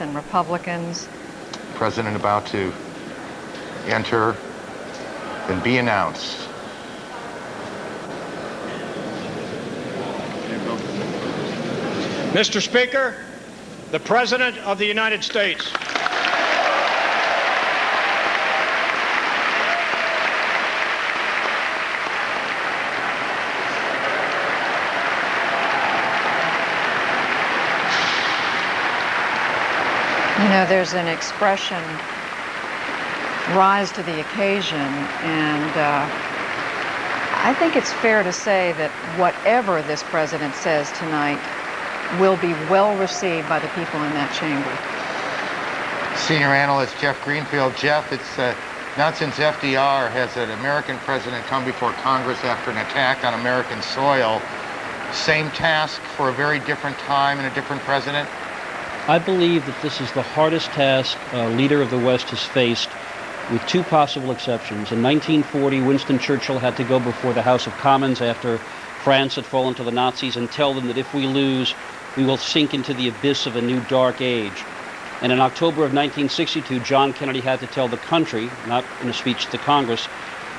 and Republicans. President about to enter and be announced. Mr. Speaker, the President of the United States. You know, there's an expression, rise to the occasion, and I think it's fair to say that whatever this president says tonight will be well received by the people in that chamber. Senior analyst Jeff Greenfield. Jeff, it's not since FDR has an American president come before Congress after an attack on American soil. Same task for a very different time and a different president? I believe that this is the hardest task a leader of the West has faced, with two possible exceptions. In 1940, Winston Churchill had to go before the House of Commons after France had fallen to the Nazis and tell them that if we lose, we will sink into the abyss of a new dark age. And in October of 1962, John Kennedy had to tell the country, not in a speech to Congress,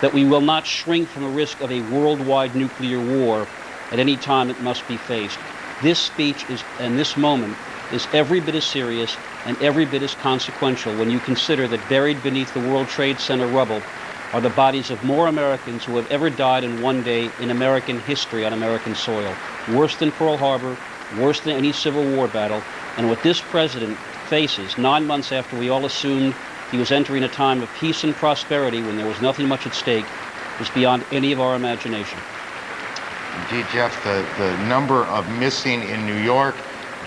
that we will not shrink from the risk of a worldwide nuclear war at any time it must be faced. This speech is, and this moment, is every bit as serious and every bit as consequential when you consider that buried beneath the World Trade Center rubble are the bodies of more Americans who have ever died in one day in American history on American soil. Worse than Pearl Harbor, worse than any Civil War battle, and what this president faces 9 months after we all assumed he was entering a time of peace and prosperity when there was nothing much at stake is beyond any of our imagination. Indeed, Jeff, the number of missing in New York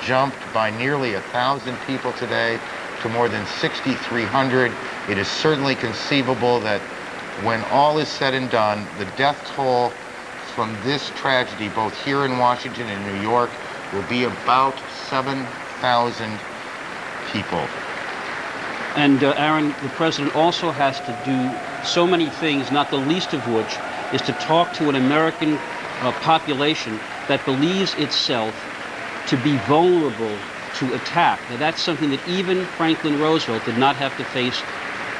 jumped by nearly 1,000 people today to more than 6,300. It is certainly conceivable that when all is said and done, the death toll from this tragedy, both here in Washington and New York, will be about 7,000 people. And Aaron, the president also has to do so many things, not the least of which is to talk to an American population that believes itself to be vulnerable to attack. Now, that's something that even Franklin Roosevelt did not have to face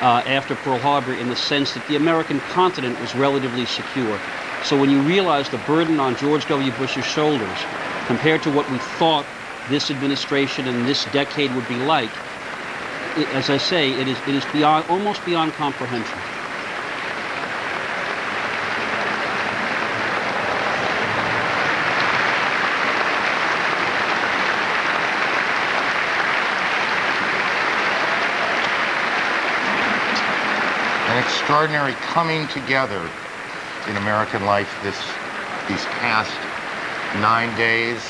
after Pearl Harbor, in the sense that the American continent was relatively secure. So when you realize the burden on George W. Bush's shoulders compared to what we thought this administration and this decade would be like, as I say, it is beyond, almost beyond comprehension. An extraordinary coming together in American life these past 9 days.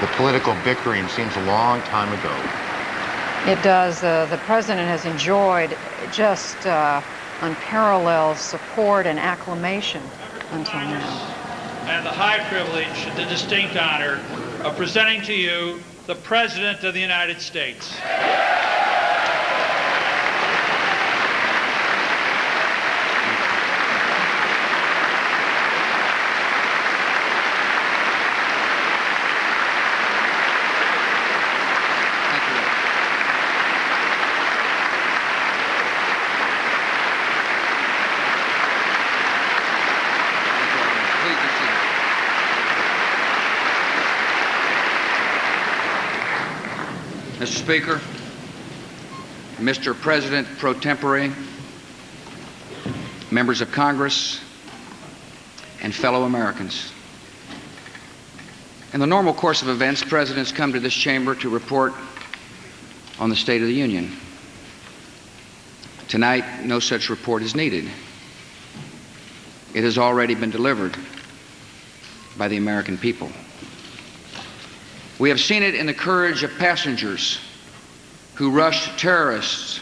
The political bickering seems a long time ago. It does. The president has enjoyed just unparalleled support and acclamation until now. And the high privilege, the distinct honor of presenting to you the President of the United States. Mr. Speaker, Mr. President pro tempore, members of Congress, and fellow Americans. In the normal course of events, presidents come to this chamber to report on the State of the Union. Tonight, no such report is needed. It has already been delivered by the American people. We have seen it in the courage of passengers who rushed terrorists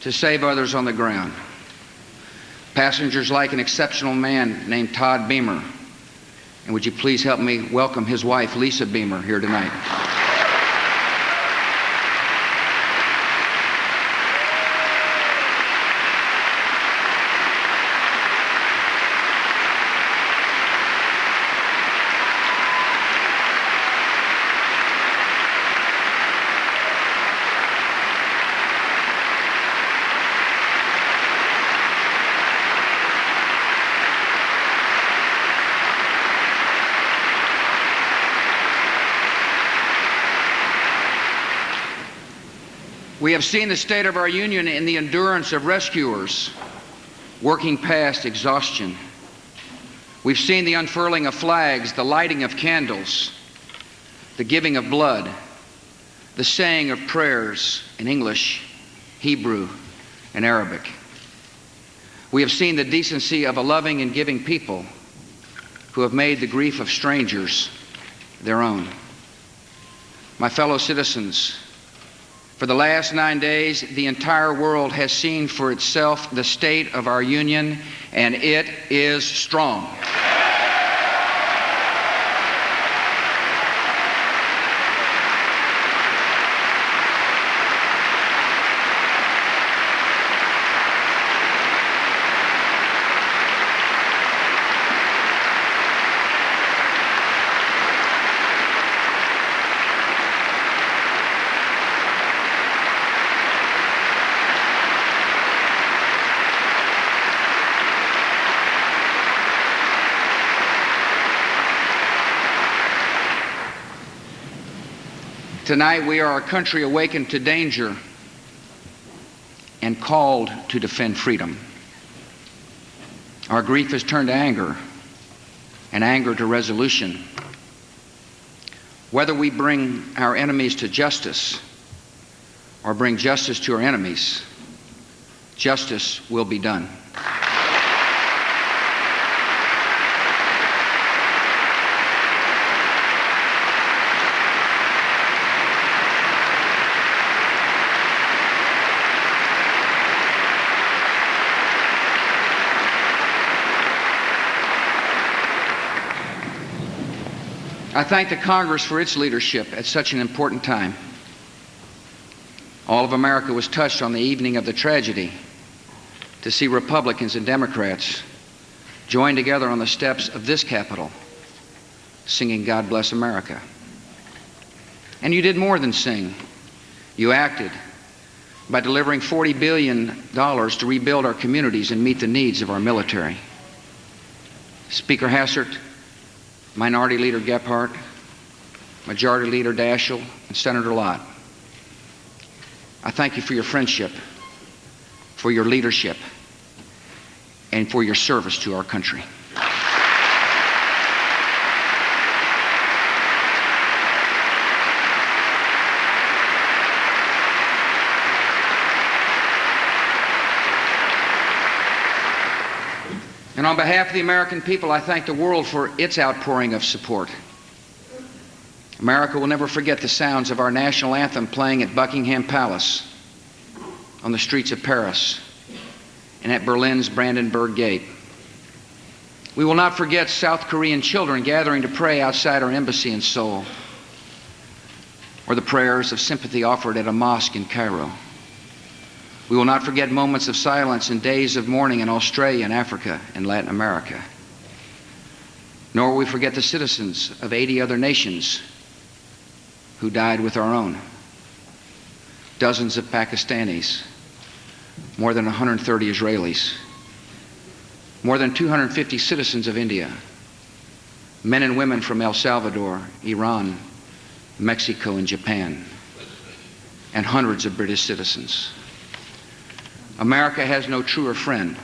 to save others on the ground. Passengers like an exceptional man named Todd Beamer. And would you please help me welcome his wife, Lisa Beamer, here tonight. We have seen the state of our union in the endurance of rescuers working past exhaustion. We've seen the unfurling of flags, the lighting of candles, the giving of blood, the saying of prayers in English, Hebrew, and Arabic. We have seen the decency of a loving and giving people who have made the grief of strangers their own. My fellow citizens, for the last 9 days, the entire world has seen for itself the state of our union, and it is strong. Tonight we are a country awakened to danger and called to defend freedom. Our grief has turned to anger, and anger to resolution. Whether we bring our enemies to justice or bring justice to our enemies, justice will be done. I thank the Congress for its leadership at such an important time. All of America was touched on the evening of the tragedy to see Republicans and Democrats join together on the steps of this Capitol singing God Bless America. And you did more than sing. You acted by delivering $40 billion to rebuild our communities and meet the needs of our military. Speaker Hassert, Minority Leader Gephardt, Majority Leader Daschle, and Senator Lott, I thank you for your friendship, for your leadership, and for your service to our country. And on behalf of the American people, I thank the world for its outpouring of support. America will never forget the sounds of our national anthem playing at Buckingham Palace, on the streets of Paris, and at Berlin's Brandenburg Gate. We will not forget South Korean children gathering to pray outside our embassy in Seoul, or the prayers of sympathy offered at a mosque in Cairo. We will not forget moments of silence and days of mourning in Australia and Africa and Latin America. Nor will we forget the citizens of 80 other nations who died with our own. Dozens of Pakistanis, more than 130 Israelis, more than 250 citizens of India, men and women from El Salvador, Iran, Mexico, and Japan, and hundreds of British citizens. America has no truer friend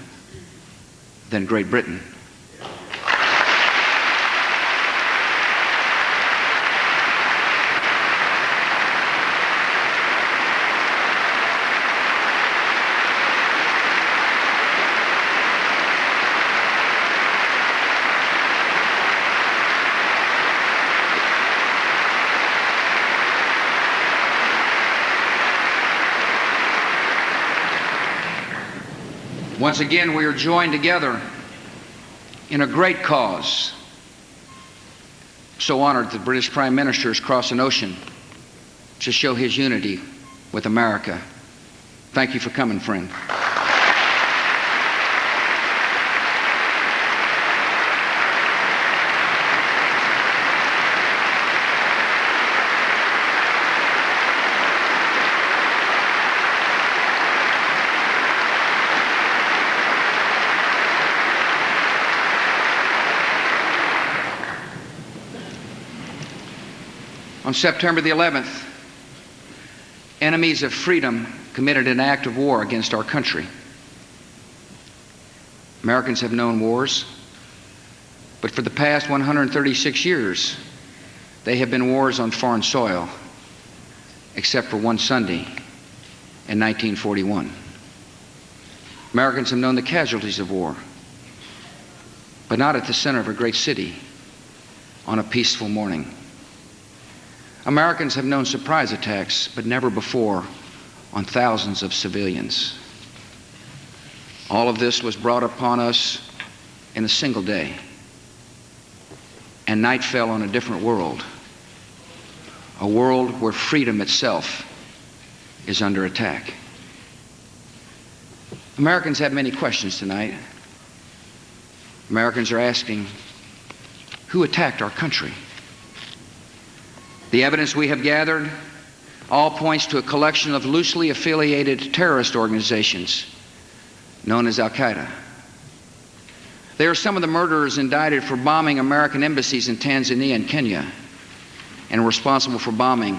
than Great Britain. Once again, we are joined together in a great cause. So honored that the British Prime Minister has crossed an ocean to show his unity with America. Thank you for coming, friend. On September the 11th, enemies of freedom committed an act of war against our country. Americans have known wars, but for the past 136 years, they have been wars on foreign soil, except for one Sunday in 1941. Americans have known the casualties of war, but not at the center of a great city on a peaceful morning. Americans have known surprise attacks, but never before on thousands of civilians. All of this was brought upon us in a single day, and night fell on a different world, a world where freedom itself is under attack. Americans have many questions tonight. Americans are asking, who attacked our country? The evidence we have gathered all points to a collection of loosely affiliated terrorist organizations known as Al-Qaeda. They are some of the murderers indicted for bombing American embassies in Tanzania and Kenya and responsible for bombing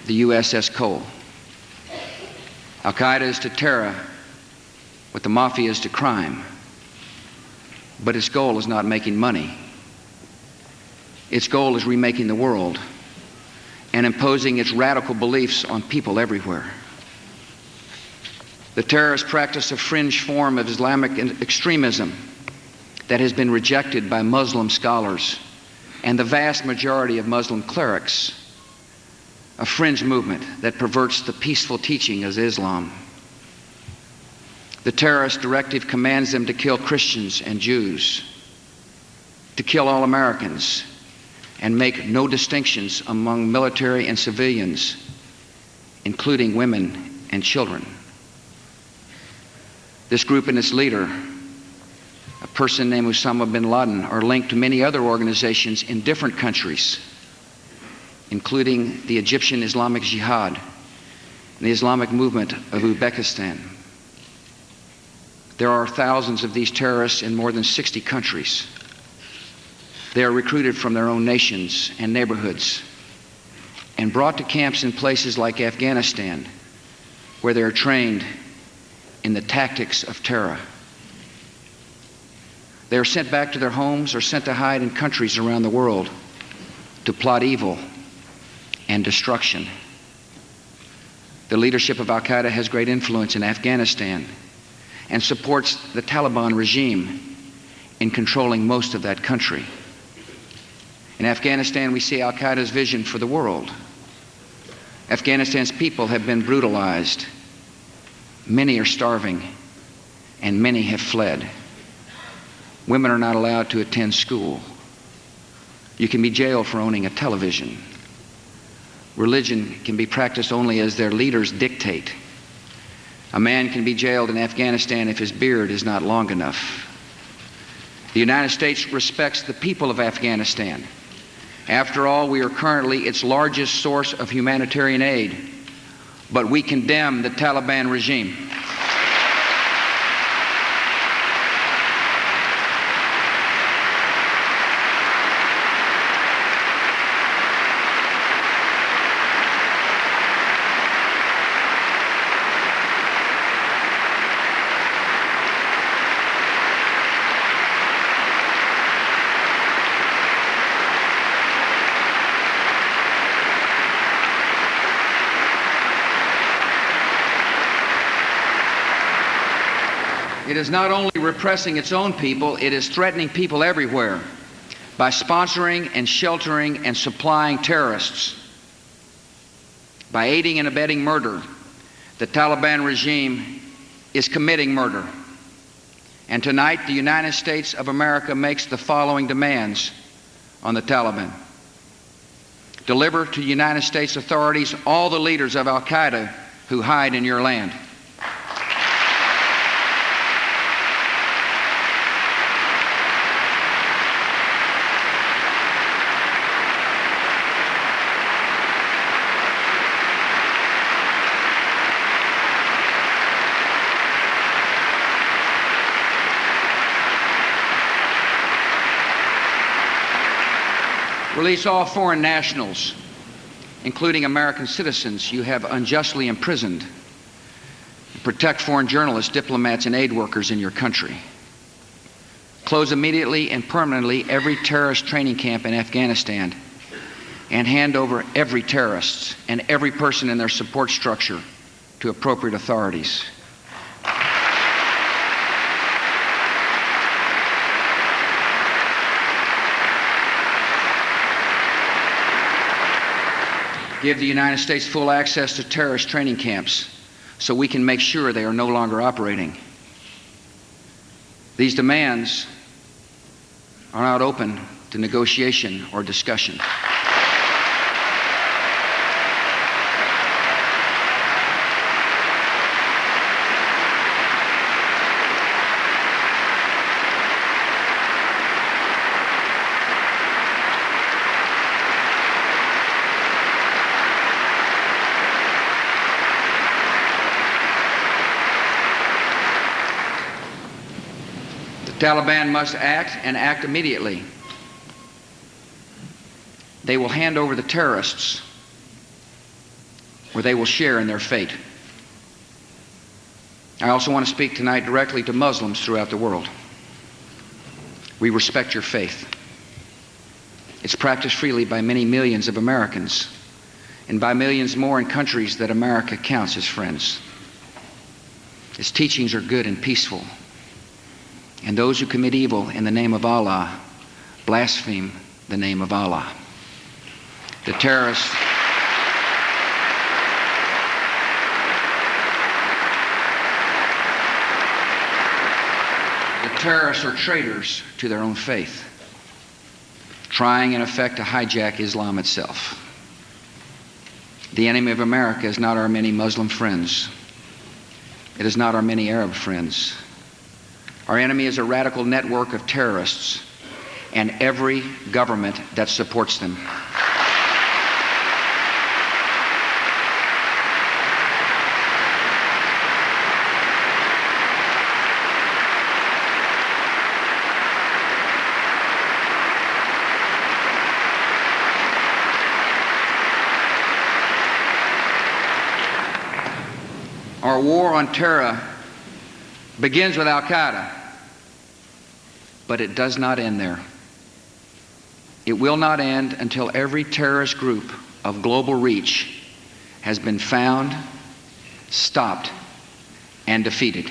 the USS Cole. Al-Qaeda is to terror what the mafia is to crime, but its goal is not making money. Its goal is remaking the world and imposing its radical beliefs on people everywhere. The terrorists practice a fringe form of Islamic extremism that has been rejected by Muslim scholars and the vast majority of Muslim clerics, a fringe movement that perverts the peaceful teaching of Islam. The terrorist directive commands them to kill Christians and Jews, to kill all Americans, and make no distinctions among military and civilians, including women and children. This group and its leader, a person named Osama bin Laden, are linked to many other organizations in different countries, including the Egyptian Islamic Jihad and the Islamic movement of Uzbekistan. There are thousands of these terrorists in more than 60 countries. They are recruited from their own nations and neighborhoods and brought to camps in places like Afghanistan, where they are trained in the tactics of terror. They are sent back to their homes or sent to hide in countries around the world to plot evil and destruction. The leadership of Al-Qaeda has great influence in Afghanistan and supports the Taliban regime in controlling most of that country. In Afghanistan, we see Al-Qaeda's vision for the world. Afghanistan's people have been brutalized. Many are starving, and many have fled. Women are not allowed to attend school. You can be jailed for owning a television. Religion can be practiced only as their leaders dictate. A man can be jailed in Afghanistan if his beard is not long enough. The United States respects the people of Afghanistan. After all, we are currently its largest source of humanitarian aid, but we condemn the Taliban regime. It is not only repressing its own people, it is threatening people everywhere by sponsoring and sheltering and supplying terrorists. By aiding and abetting murder, the Taliban regime is committing murder. And tonight, the United States of America makes the following demands on the Taliban. Deliver to United States authorities all the leaders of Al-Qaeda who hide in your land. Release all foreign nationals including American citizens you have unjustly imprisoned. Protect foreign journalists, diplomats, and aid workers in your country. Close immediately and permanently every terrorist training camp in Afghanistan, and hand over every terrorist and every person in their support structure to appropriate authorities. Give the United States full access to terrorist training camps so we can make sure they are no longer operating. These demands are not open to negotiation or discussion. The Taliban must act, and act immediately. They will hand over the terrorists, where they will share in their fate. I also want to speak tonight directly to Muslims throughout the world. We respect your faith. It's practiced freely by many millions of Americans, and by millions more in countries that America counts as friends. Its teachings are good and peaceful. And those who commit evil in the name of Allah blaspheme the name of Allah. The terrorists are traitors to their own faith, trying in effect to hijack Islam itself. The enemy of America is not our many Muslim friends. It is not our many Arab friends. Our enemy is a radical network of terrorists and every government that supports them. Our war on terror begins with Al-Qaeda, but it does not end there. It will not end until every terrorist group of global reach has been found, stopped, and defeated.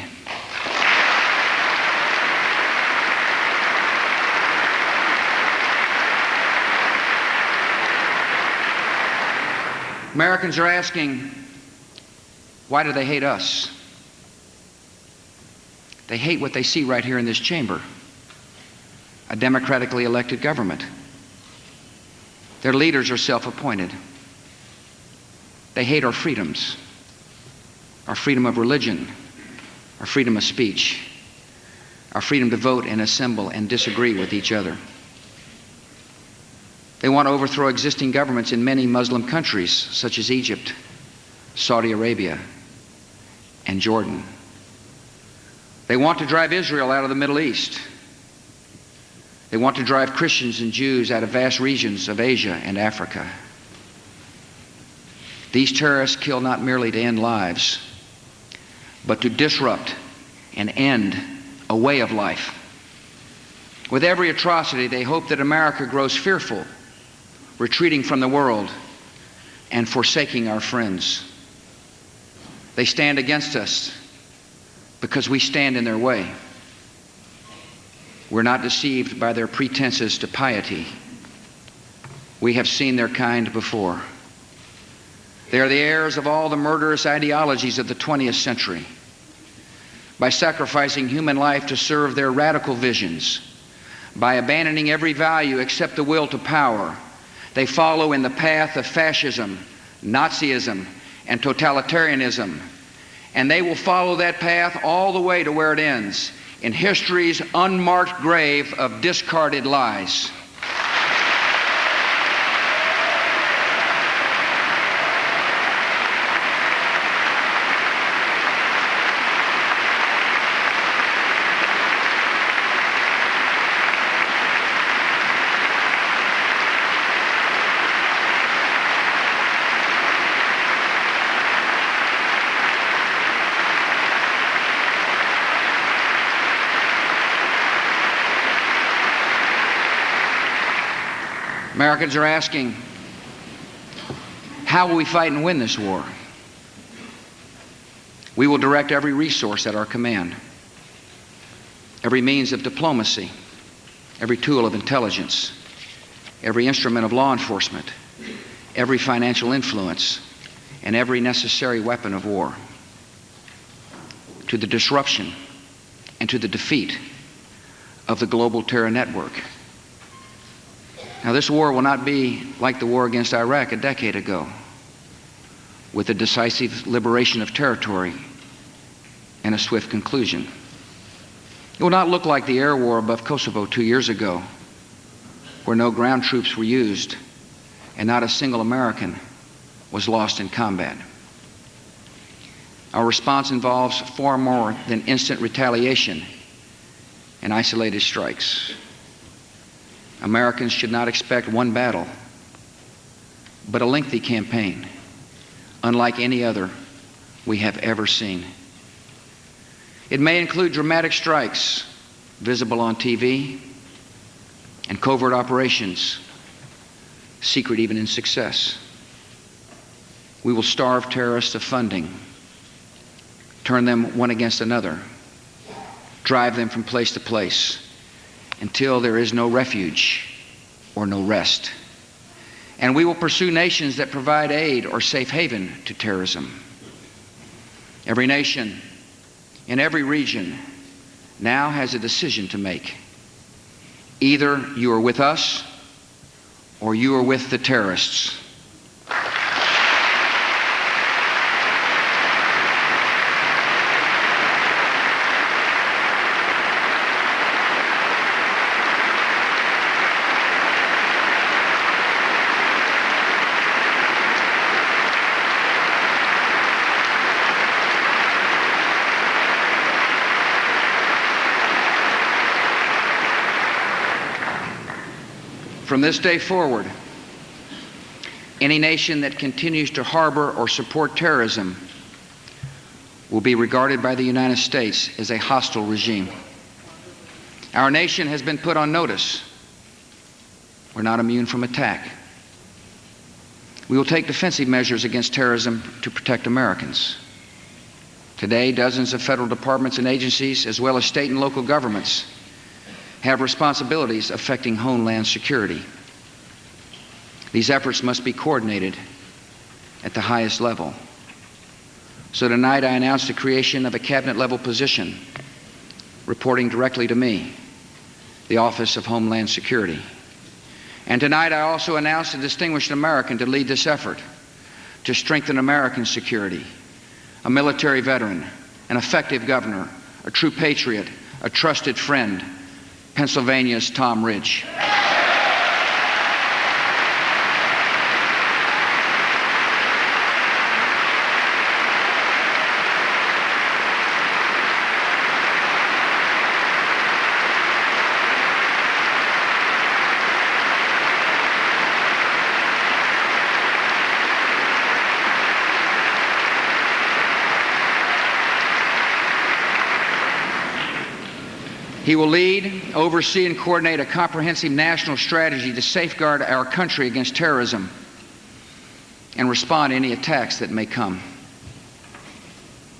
Americans are asking, why do they hate us? They hate what they see right here in this chamber, a democratically elected government. Their leaders are self-appointed. They hate our freedoms, our freedom of religion, our freedom of speech, our freedom to vote and assemble and disagree with each other. They want to overthrow existing governments in many Muslim countries, such as Egypt, Saudi Arabia, and Jordan. They want to drive Israel out of the Middle East. They want to drive Christians and Jews out of vast regions of Asia and Africa. These terrorists kill not merely to end lives, but to disrupt and end a way of life. With every atrocity, they hope that America grows fearful, retreating from the world and forsaking our friends. They stand against us because we stand in their way. We're not deceived by their pretenses to piety. We have seen their kind before. They are the heirs of all the murderous ideologies of the 20th century. By sacrificing human life to serve their radical visions, by abandoning every value except the will to power, they follow in the path of fascism, Nazism, and totalitarianism. And they will follow that path all the way to where it ends, in history's unmarked grave of discarded lies. Americans are asking, how will we fight and win this war? We will direct every resource at our command, every means of diplomacy, every tool of intelligence, every instrument of law enforcement, every financial influence, and every necessary weapon of war to the disruption and to the defeat of the global terror network. Now, this war will not be like the war against Iraq a decade ago, with a decisive liberation of territory and a swift conclusion. It will not look like the air war above Kosovo 2 years ago, where no ground troops were used and not a single American was lost in combat. Our response involves far more than instant retaliation and isolated strikes. Americans should not expect one battle, but a lengthy campaign, unlike any other we have ever seen. It may include dramatic strikes visible on TV and covert operations, secret even in success. We will starve terrorists of funding, turn them one against another, drive them from place to place until there is no refuge or no rest. And we will pursue nations that provide aid or safe haven to terrorism. Every nation in every region now has a decision to make. Either you are with us or you are with the terrorists. From this day forward, any nation that continues to harbor or support terrorism will be regarded by the United States as a hostile regime. Our nation has been put on notice. We're not immune from attack. We will take defensive measures against terrorism to protect Americans. Today, dozens of federal departments and agencies, as well as state and local governments, have responsibilities affecting homeland security. These efforts must be coordinated at the highest level. So tonight I announced the creation of a cabinet-level position reporting directly to me, the Office of Homeland Security. And tonight I also announced a distinguished American to lead this effort to strengthen American security, a military veteran, an effective governor, a true patriot, a trusted friend, Pennsylvania's Tom Ridge. He will lead, oversee, and coordinate a comprehensive national strategy to safeguard our country against terrorism and respond to any attacks that may come.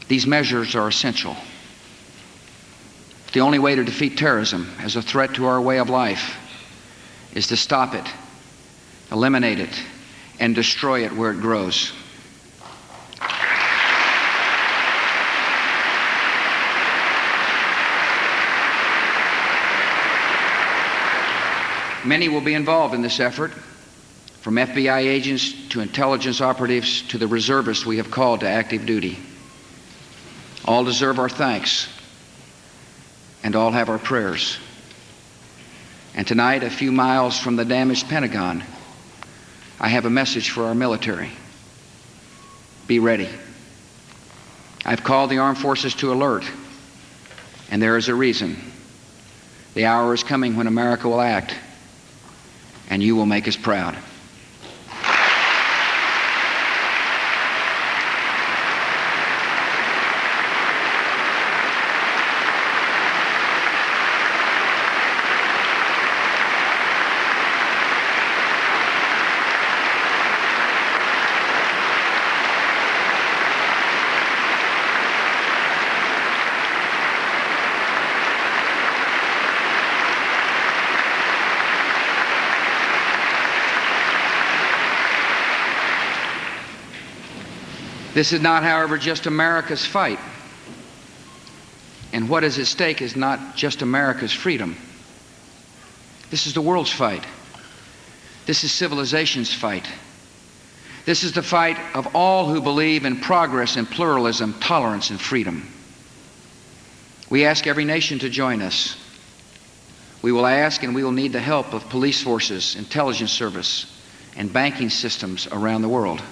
These measures are essential. The only way to defeat terrorism as a threat to our way of life is to stop it, eliminate it, and destroy it where it grows. Many will be involved in this effort, from FBI agents to intelligence operatives to the reservists we have called to active duty. All deserve our thanks, and all have our prayers. And tonight, a few miles from the damaged Pentagon, I have a message for our military. Be ready. I've called the armed forces to alert, and there is a reason. The hour is coming when America will act, and you will make us proud. This is not, however, just America's fight. And what is at stake is not just America's freedom. This is the world's fight. This is civilization's fight. This is the fight of all who believe in progress and pluralism, tolerance and freedom. We ask every nation to join us. We will ask and we will need the help of police forces, intelligence service, and banking systems around the world.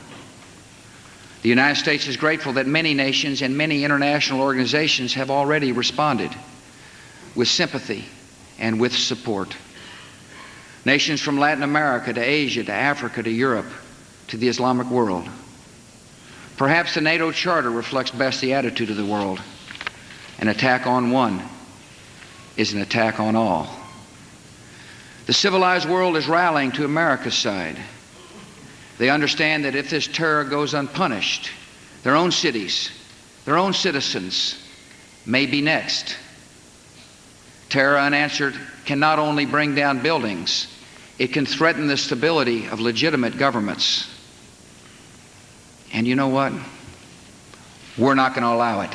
The United States is grateful that many nations and many international organizations have already responded with sympathy and with support. Nations from Latin America to Asia to Africa to Europe to the Islamic world. Perhaps the NATO Charter reflects best the attitude of the world. An attack on one is an attack on all. The civilized world is rallying to America's side. They understand that if this terror goes unpunished, their own cities, their own citizens may be next. Terror unanswered can not only bring down buildings, it can threaten the stability of legitimate governments. And you know what? We're not going to allow it.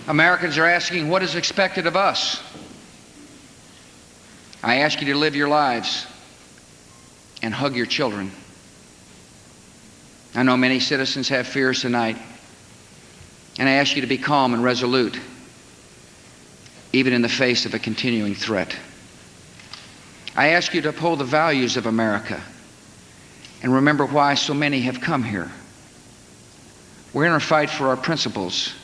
Americans are asking what is expected of us. I ask you to live your lives and hug your children. I know many citizens have fears tonight, and I ask you to be calm and resolute, even in the face of a continuing threat. I ask you to uphold the values of America and remember why so many have come here. We're in a fight for our principles,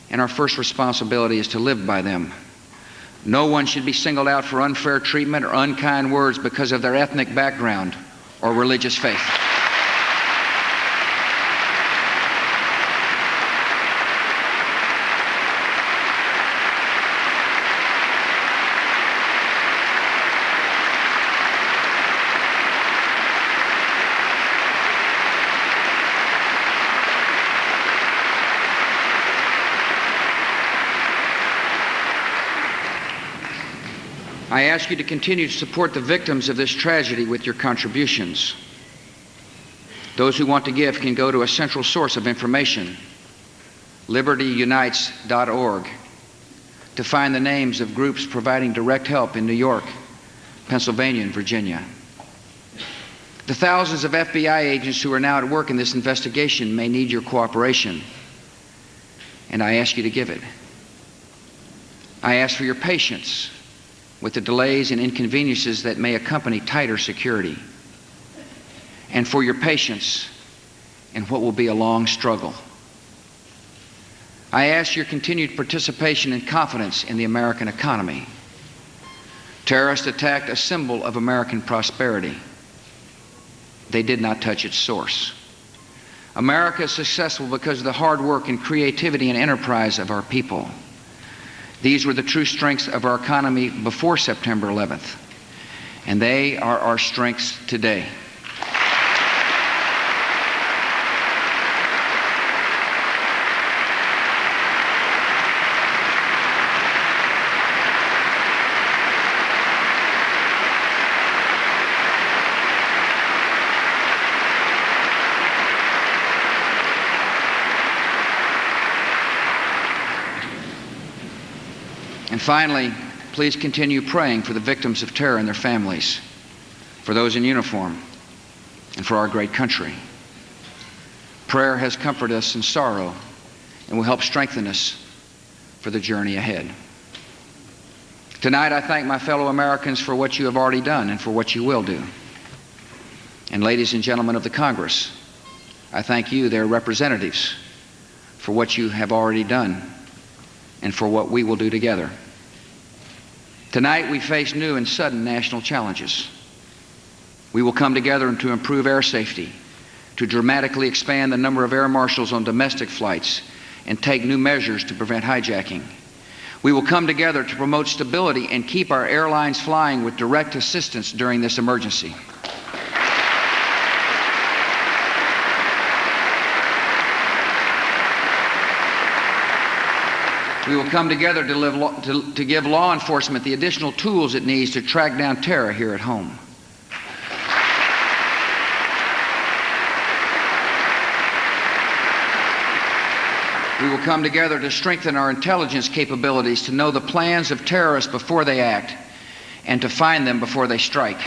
and our first responsibility is to live by them. No one should be singled out for unfair treatment or unkind words because of their ethnic background or religious faith. I ask you to continue to support the victims of this tragedy with your contributions. Those who want to give can go to a central source of information, libertyunites.org, to find the names of groups providing direct help in New York, Pennsylvania, and Virginia. The thousands of FBI agents who are now at work in this investigation may need your cooperation, and I ask you to give it. I ask for your patience with the delays and inconveniences that may accompany tighter security, and for your patience in what will be a long struggle. I ask your continued participation and confidence in the American economy. Terrorists attacked a symbol of American prosperity. They did not touch its source. America is successful because of the hard work and creativity and enterprise of our people. These were the true strengths of our economy before September 11th, and they are our strengths today. And finally, please continue praying for the victims of terror and their families, for those in uniform, and for our great country. Prayer has comforted us in sorrow and will help strengthen us for the journey ahead. Tonight, I thank my fellow Americans for what you have already done and for what you will do. And ladies and gentlemen of the Congress, I thank you, their representatives, for what you have already done and for what we will do together. Tonight we face new and sudden national challenges. We will come together to improve air safety, to dramatically expand the number of air marshals on domestic flights, and take new measures to prevent hijacking. We will come together to promote stability and keep our airlines flying with direct assistance during this emergency. We will come together to give law enforcement the additional tools it needs to track down terror here at home. We will come together to strengthen our intelligence capabilities to know the plans of terrorists before they act and to find them before they strike.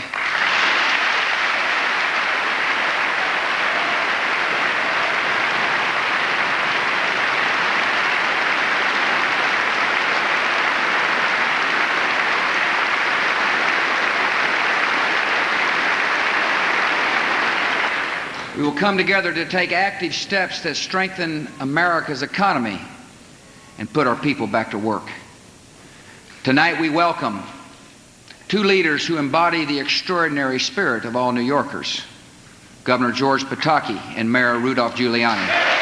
We will come together to take active steps that strengthen America's economy and put our people back to work. Tonight we welcome two leaders who embody the extraordinary spirit of all New Yorkers, Governor George Pataki and Mayor Rudolph Giuliani.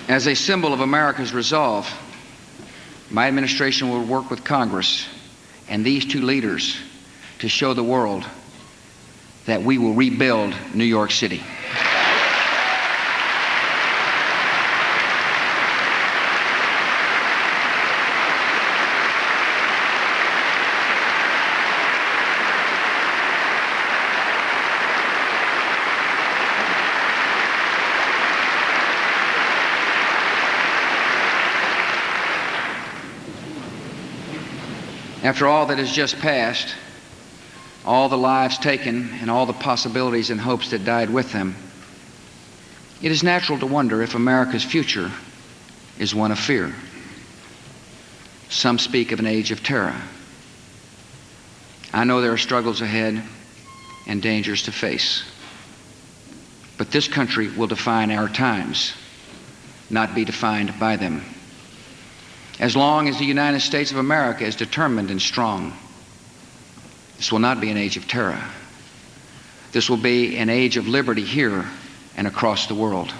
As a symbol of America's resolve, my administration will work with Congress and these two leaders to show the world that we will rebuild New York City. After all that has just passed, all the lives taken and all the possibilities and hopes that died with them, it is natural to wonder if America's future is one of fear. Some speak of an age of terror. I know there are struggles ahead and dangers to face. But this country will define our times, not be defined by them. As long as the United States of America is determined and strong, this will not be an age of terror. This will be an age of liberty here and across the world.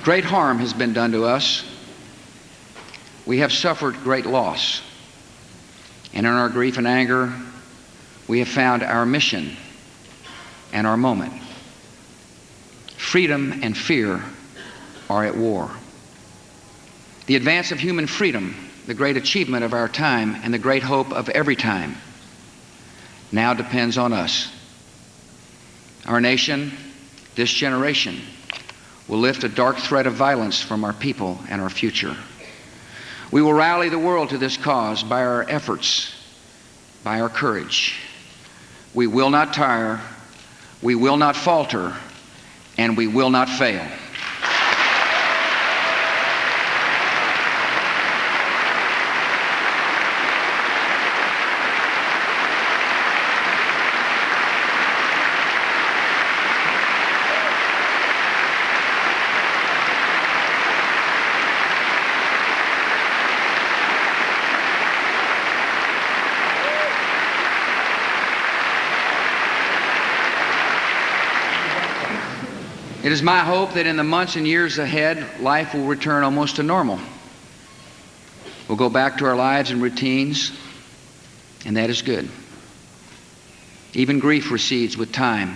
Great harm has been done to us. We have suffered great loss. And in our grief and anger, we have found our mission and our moment. Freedom and fear are at war. The advance of human freedom, the great achievement of our time and the great hope of every time, now depends on us. Our nation, this generation, will lift a dark thread of violence from our people and our future. We will rally the world to this cause by our efforts, by our courage. We will not tire, we will not falter, and we will not fail. It is my hope that in the months and years ahead, life will return almost to normal. We'll go back to our lives and routines, and that is good. Even grief recedes with time,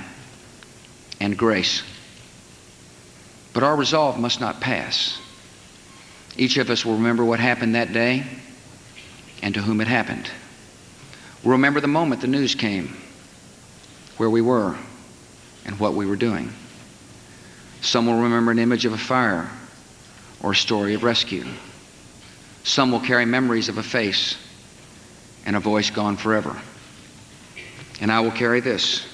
and grace. But our resolve must not pass. Each of us will remember what happened that day and to whom it happened. We'll remember the moment the news came, where we were and what we were doing. Some will remember an image of a fire or a story of rescue. Some will carry memories of a face and a voice gone forever. And I will carry this.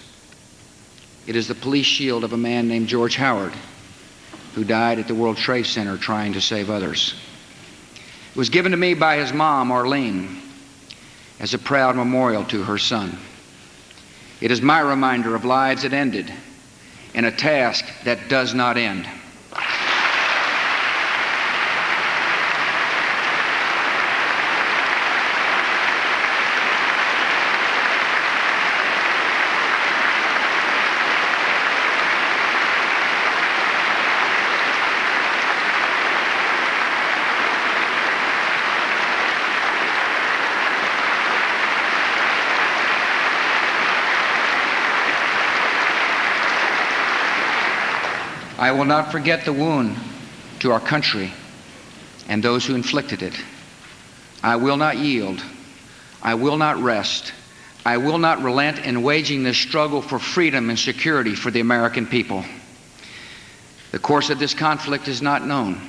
It is the police shield of a man named George Howard, who died at the World Trade Center trying to save others. It was given to me by his mom, Arlene, as a proud memorial to her son. It is my reminder of lives that ended in a task that does not end. I will not forget the wound to our country and those who inflicted it. I will not yield. I will not rest. I will not relent in waging this struggle for freedom and security for the American people. The course of this conflict is not known,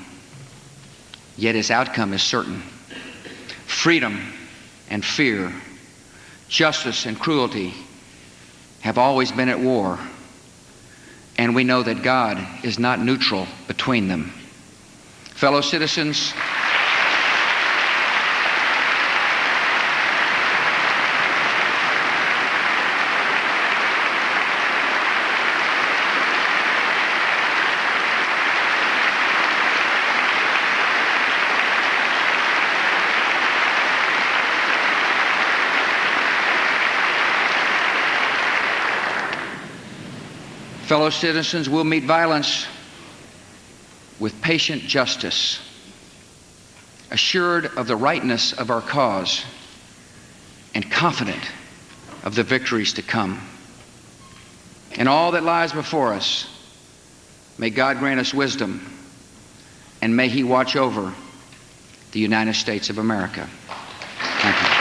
yet its outcome is certain. Freedom and fear, justice and cruelty have always been at war. And we know that God is not neutral between them. Fellow citizens, we'll meet violence with patient justice, assured of the rightness of our cause and confident of the victories to come. In all that lies before us, may God grant us wisdom, and may He watch over the United States of America. Thank you.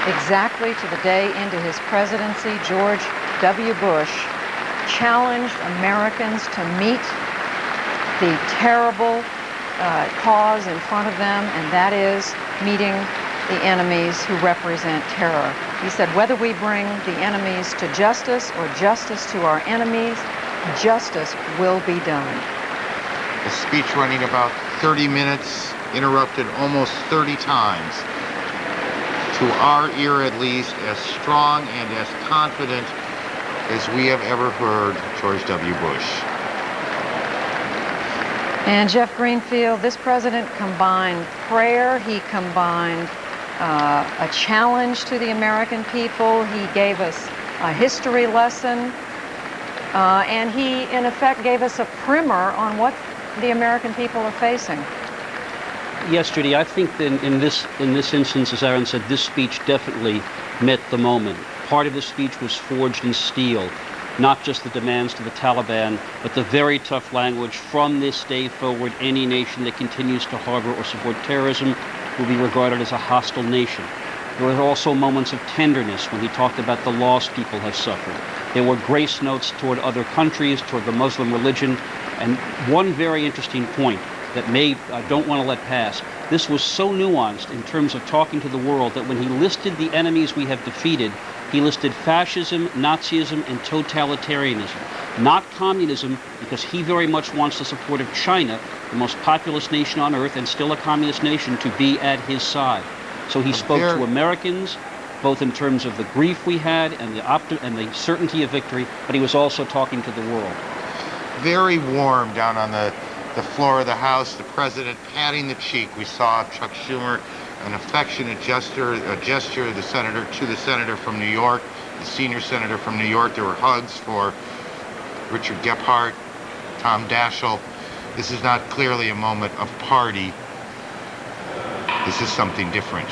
Exactly to the day into his presidency, George W. Bush challenged Americans to meet the terrible cause in front of them, and that is meeting the enemies who represent terror. He said, whether we bring the enemies to justice or justice to our enemies, justice will be done. A speech running about 30 minutes, interrupted almost 30 times. To our ear at least, as strong and as confident as we have ever heard George W. Bush. And Jeff Greenfield, this president combined prayer, he combined a challenge to the American people, he gave us a history lesson, and he, in effect, gave us a primer on what the American people are facing. Yes, Judy, I think that in this instance, as Aaron said, this speech definitely met the moment. Part of the speech was forged in steel, not just the demands to the Taliban, but the very tough language: from this day forward, any nation that continues to harbor or support terrorism will be regarded as a hostile nation. There were also moments of tenderness when he talked about the loss people have suffered. There were grace notes toward other countries, toward the Muslim religion, and one very interesting point that I don't want to let pass. This was so nuanced in terms of talking to the world that when he listed the enemies we have defeated, he listed fascism, Nazism, and totalitarianism. Not communism, because he very much wants the support of China, the most populous nation on earth and still a communist nation, to be at his side. So he spoke to Americans, both in terms of the grief we had and the certainty of victory, but he was also talking to the world. Very warm down on the the floor of the House, the president patting the cheek. We saw Chuck Schumer, an affectionate gesture, the senator to the senator from New York, the senior senator from New York. There were hugs for Richard Gephardt, Tom Daschle. This is not clearly a moment of party. This is something different.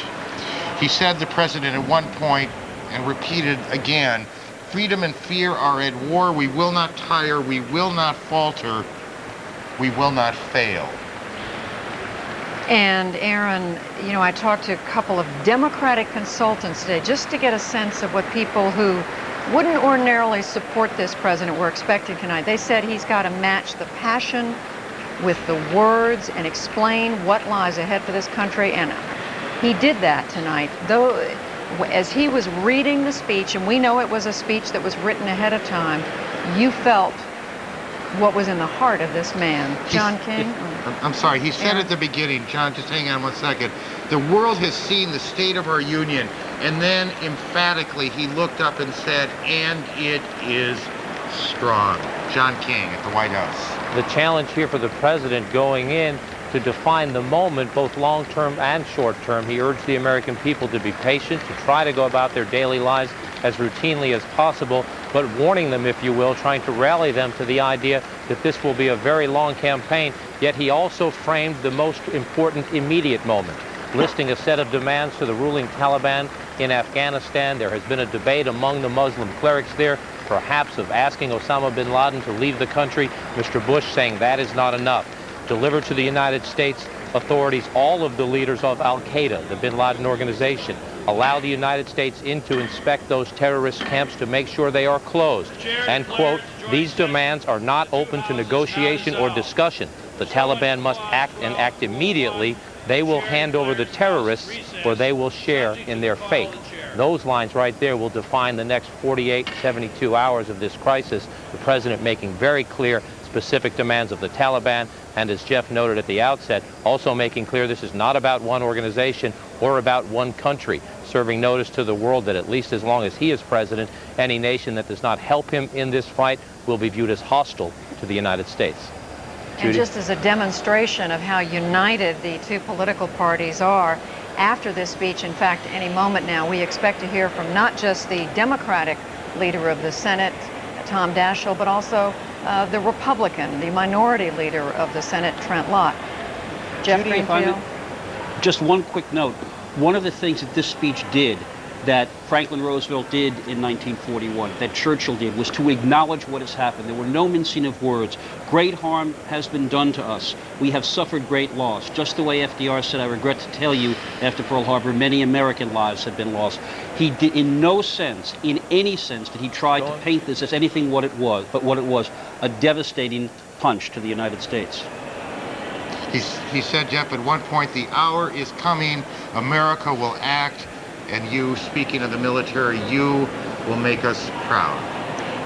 He said, the president, at one point, and repeated again, freedom and fear are at war. We will not tire. We will not falter. We will not fail. And Aaron, you know, I talked to a couple of Democratic consultants today just to get a sense of what people who wouldn't ordinarily support this president were expecting tonight. They said he's got to match the passion with the words and explain what lies ahead for this country, and he did that tonight. Though, as he was reading the speech, and we know it was a speech that was written ahead of time, you felt what was in the heart of this man. John King? I'm sorry, he said at the beginning, John, just hang on one second, the world has seen the state of our union, and then emphatically he looked up and said, and it is strong. John King at the White House. The challenge here for the president going in to define the moment, both long-term and short-term. He urged the American people to be patient, to try to go about their daily lives as routinely as possible, but warning them, if you will, trying to rally them to the idea that this will be a very long campaign. Yet he also framed the most important immediate moment, listing a set of demands to the ruling Taliban in Afghanistan. There has been a debate among the Muslim clerics there, perhaps of asking Osama bin Laden to leave the country. Mr. Bush saying that is not enough. Deliver to the United States authorities all of the leaders of Al-Qaeda, the bin Laden organization. Allow the United States in to inspect those terrorist camps to make sure they are closed. And, quote, these demands are not open to negotiation or discussion. The Taliban must act and act immediately. They will hand over the terrorists or they will share in their fate. Those lines right there will define the next 48, 72 hours of this crisis. The president making very clear specific demands of the Taliban, and as Jeff noted at the outset, also making clear this is not about one organization or about one country, serving notice to the world that at least as long as he is president, any nation that does not help him in this fight will be viewed as hostile to the United States. And just as a demonstration of how united the two political parties are, after this speech, in fact, any moment now, we expect to hear from not just the Democratic leader of the Senate, Tom Daschle, but also the Republican, the minority leader of the Senate, Trent Lott. Jeff Greenfield? Just one quick note. One of the things that this speech did, that Franklin Roosevelt did in 1941, that Churchill did, was to acknowledge what has happened. There were no mincing of words. Great harm has been done to us. We have suffered great loss. Just the way FDR said, I regret to tell you, after Pearl Harbor, many American lives have been lost. He did, in no sense, in any sense, did he try to paint this as anything what it was, but what it was, a devastating punch to the United States. He said, Jeff, at one point, the hour is coming, America will act, and you, speaking of the military, you will make us proud.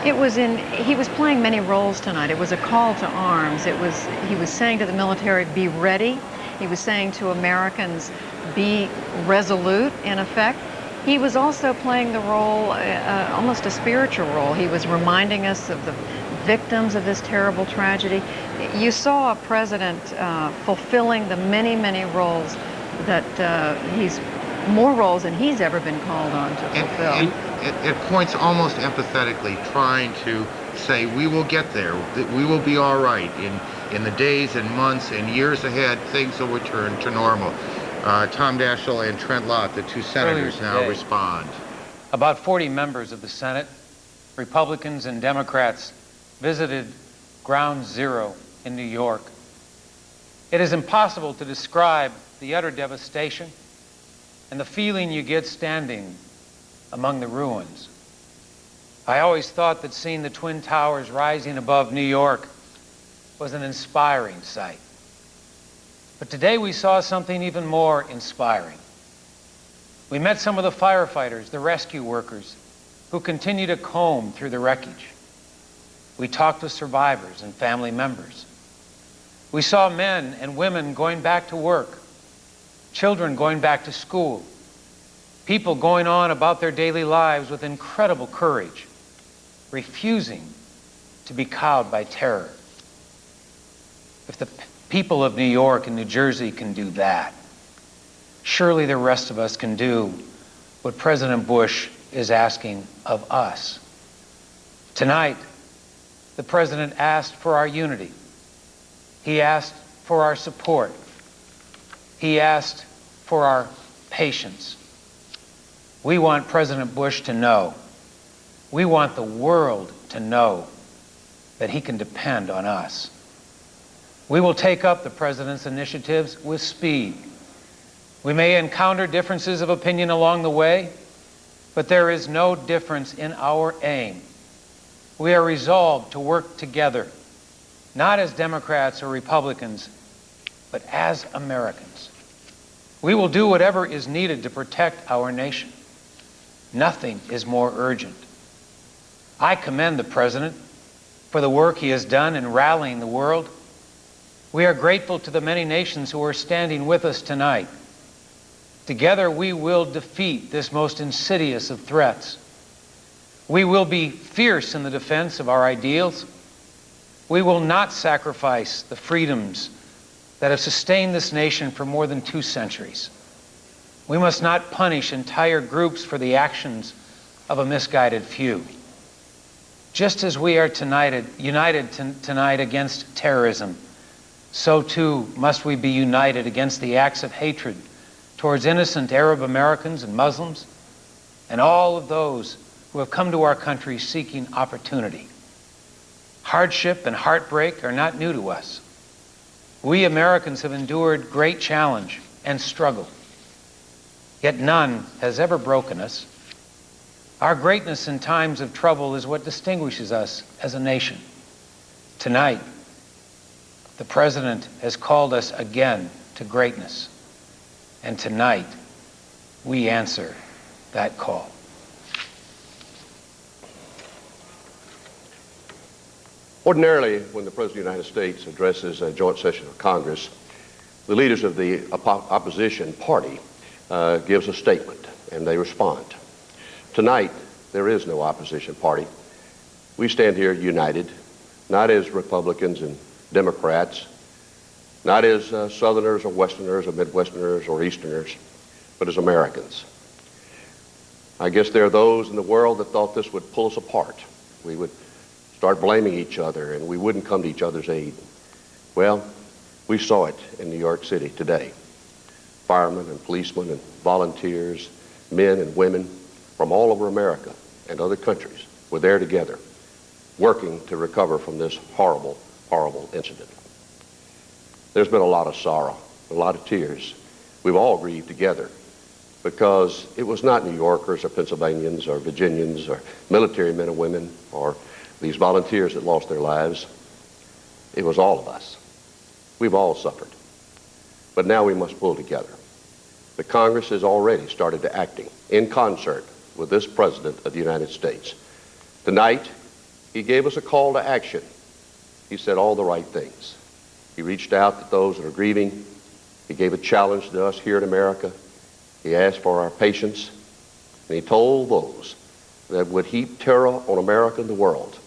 He was playing many roles tonight. It was a call to arms. He was saying to the military, be ready. He was saying to Americans, be resolute, in effect. He was also playing the role, almost a spiritual role. He was reminding us of the victims of this terrible tragedy. You saw a president fulfilling the many, many roles that more roles than he's ever been called on to fulfill. And at points almost empathetically trying to say, we will get there, we will be all right. In the days and months and years ahead, things will return to normal. Tom Daschle and Trent Lott, the two senators, now respond. About 40 members of the Senate, Republicans and Democrats, visited Ground Zero in New York. It is impossible to describe the utter devastation and the feeling you get standing among the ruins. I always thought that seeing the Twin Towers rising above New York was an inspiring sight. But today we saw something even more inspiring. We met some of the firefighters, the rescue workers, who continue to comb through the wreckage. We talked with survivors and family members. We saw men and women going back to work, children going back to school, people going on about their daily lives with incredible courage, refusing to be cowed by terror. If the people of New York and New Jersey can do that. Surely the rest of us can do what President Bush is asking of us. Tonight, the President asked for our unity. He asked for our support. He asked for our patience. We want President Bush to know, we want the world to know that he can depend on us. We will take up the President's initiatives with speed. We may encounter differences of opinion along the way, but there is no difference in our aim. We are resolved to work together, not as Democrats or Republicans, but as Americans. We will do whatever is needed to protect our nation. Nothing is more urgent. I commend the President for the work he has done in rallying the world. We are grateful to the many nations who are standing with us tonight. Together we will defeat this most insidious of threats. We will be fierce in the defense of our ideals. We will not sacrifice the freedoms that have sustained this nation for more than 2 centuries. We must not punish entire groups for the actions of a misguided few. Just as we are united tonight against terrorism, so too must we be united against the acts of hatred towards innocent Arab Americans and Muslims and all of those who have come to our country seeking opportunity. Hardship and heartbreak are not new to us. We Americans have endured great challenge and struggle, yet none has ever broken us. Our greatness in times of trouble is what distinguishes us as a nation. Tonight, the President has called us again to greatness, and tonight we answer that call. Ordinarily, when the President of the United States addresses a joint session of Congress, the leaders of the opposition party gives a statement, and they respond. Tonight, there is no opposition party. We stand here united, not as Republicans and Democrats, not as Southerners or Westerners or Midwesterners or Easterners, but as Americans. I guess there are those in the world that thought this would pull us apart. We would start blaming each other and we wouldn't come to each other's aid. Well, we saw it in New York City today. Firemen and policemen and volunteers, men and women from all over America and other countries were there together, working to recover from this horrible, horrible incident. There's been a lot of sorrow, a lot of tears. We've all grieved together because it was not New Yorkers or Pennsylvanians or Virginians or military men and women or these volunteers that lost their lives. It was all of us. We've all suffered. But now we must pull together. The Congress has already started to acting in concert with this President of the United States. Tonight, he gave us a call to action. He said all the right things. He reached out to those that are grieving. He gave a challenge to us here in America. He asked for our patience. And he told those that would heap terror on America and the world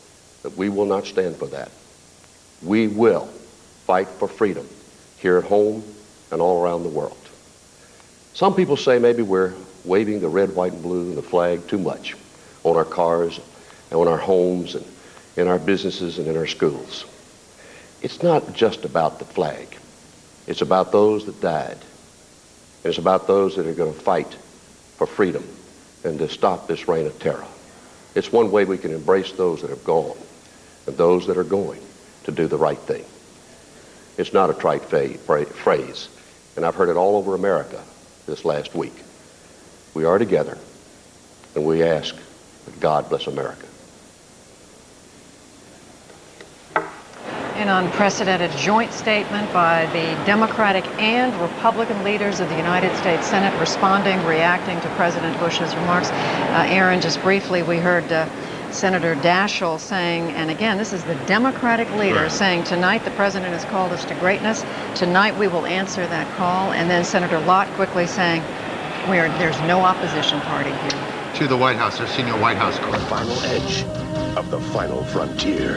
that we will not stand for that. We will fight for freedom here at home and all around the world. Some people say maybe we're waving the red, white, and blue and the flag too much on our cars and on our homes and in our businesses and in our schools. It's not just about the flag. It's about those that died. And it's about those that are going to fight for freedom and to stop this reign of terror. It's one way we can embrace those that have gone and those that are going to do the right thing. It's not a trite phrase, and I've heard it all over America this last week. We are together, and we ask that God bless America. An unprecedented joint statement by the Democratic and Republican leaders of the United States Senate responding, reacting to President Bush's remarks. Aaron, just briefly, we heard Senator Daschle saying, and again, this is the Democratic leader saying, tonight the president has called us to greatness. Tonight we will answer that call. And then Senator Lott quickly saying, there's no opposition party here. To the White House, our senior White House correspondent. Final edge of the final frontier.